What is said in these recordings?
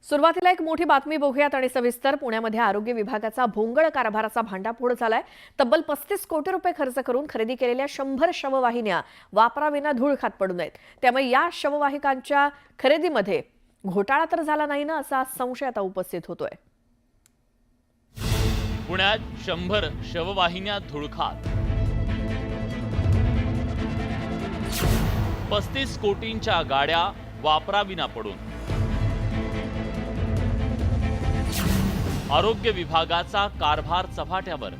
सुरुवातीला एक मोठी बातमी बघूयात आणि सविस्तर. पुण्यामध्ये आरोग्य विभागाचा भोंगळ कारभाराचा भांडाफोड झालाय. तब्बल 35 कोटी रुपये खर्च करून खरेदी केलेल्या 100 शववाहिन्या वापराविना धूळ खात पडू नयेत. त्यामुळे या शववाहिकांच्या खरेदीमध्ये घोटाळा तर झाला नाही ना, असा संशय आता उपस्थित होतोय. पुण्यात 100 शववाहिन्या धुळखात, 35 कोटींच्या गाड्या वापराविना पडून. आरोग्य विभागाचा कारभार चव्हाट्यावर.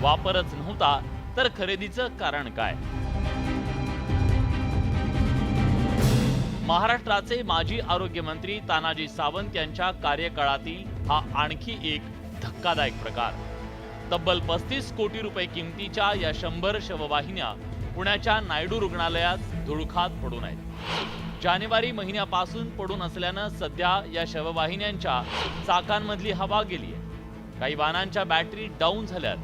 वापरच नव्हता तर खरेदीचं कारण काय? महाराष्ट्राचे माजी आरोग्य मंत्री तानाजी सावंत यांच्या कार्यकाळातील हा आणखी एक धक्कादायक प्रकार. तब्बल 35 कोटी रुपये किमतीच्या या 100 शववाहिन्या पुण्याच्या नायडू रुग्णालयात धुळखात पडून आहेत. जानेवारी महिन्यापासून पडून असल्यानं सध्या या शववाहिन्यांच्या चाकांमधली हवा गेली आहे. काही वाहनांच्या बॅटरी डाऊन झाल्यात.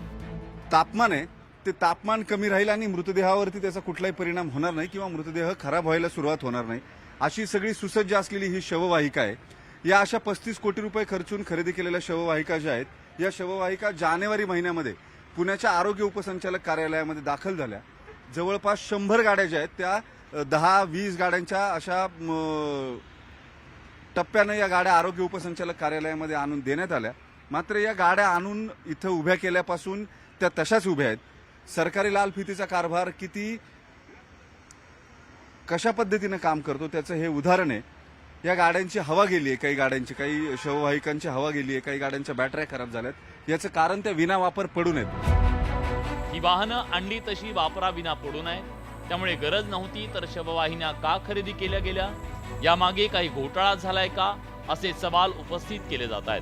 तापमान आहे ते तापमान कमी राहील आणि मृतदेहावरती त्याचा कुठलाही परिणाम होणार नाही किंवा मृतदेह खराब व्हायला सुरुवात होणार नाही, अशी सगळी सुसज्ज असलेली ही शववाहिका आहे. या अशा 35 कोटी रुपये खर्चून खरेदी केलेल्या शववाहिका ज्या आहेत, या शववाहिका जानेवारी महिन्यामध्ये पुण्याच्या आरोग्य उपसंचालक कार्यालयामध्ये दाखल झाल्या. जवळपास 100 गाड्या ज्या आहेत त्या 10-20 गाड्यांच्या अशा टप्प्यानं या गाड्या आरोग्य उपसंचालक कार्यालयामध्ये आणून देण्यात आल्या. मात्र या गाड्या आणून इथं उभ्या केल्यापासून त्या तशाच उभ्या आहेत. सरकारी लाल फितीचा कारभार कशा पद्धतीनं काम करतो त्याचं हे उदाहरण आहे. या गाड्यांची हवा गेली आहे, काही शववाहिकांची हवा गेली आहे, काही गाड्यांच्या बॅटऱ्या खराब झाल्यात. याचं कारण त्या विना वापर पडू नयेत. ही वाहनं आणली तशी वापराविना पडू नये, त्यामुळे गरज नव्हती तर शववाहिन्या का खरेदी केल्या गेल्या? यामागे काही घोटाळा झालाय का, असे सवाल उपस्थित केले जात आहेत.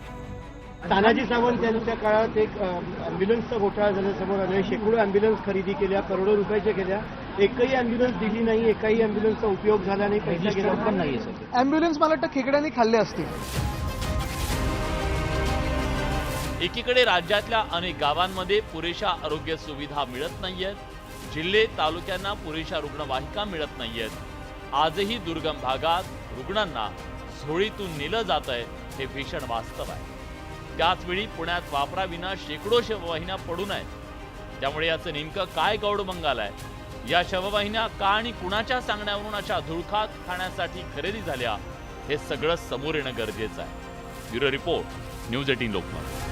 तानाजी सावंत यांच्या काळात एक अँब्युलन्सचा घोटाळा झाला समोर आले. शेकडो अँब्युलन्स खरेदी केल्या, करोडो रुपयाच्या केल्या. एकही अँब्युलन्स दिली नाही, एकही अँब्युलन्सचा उपयोग झाला नाही, पैसा गेला पण नाही. अँब्युलन्स मला वाटतं खेकड्यांनी खाल्ले असतील. एकीकडे राज्यातल्या अनेक गावांमध्ये पुरेशा आरोग्य सुविधा मिळत नाहीयेत. जिल्हे तालुक्यांना पुरेशा रुग्णवाहिका मिळत नाहीयेत. आजही दुर्गम भागात रुग्णांना झोळीतून नेलं जातंय हे भीषण वास्तव आहे. त्याचवेळी पुण्यात वापराविना शेकडो शववाहिन्या पडून आहेत. त्यामुळे याचं नेमकं काय गौडबंगाल आहे? या शववाहिन्या का आणि कुणाच्या सांगण्यावरून अशा धुळखात खाण्यासाठी खरेदी झाल्या, हे सगळं समोर येणं गरजेचं आहे. Bureau report, news 18 Lokmat.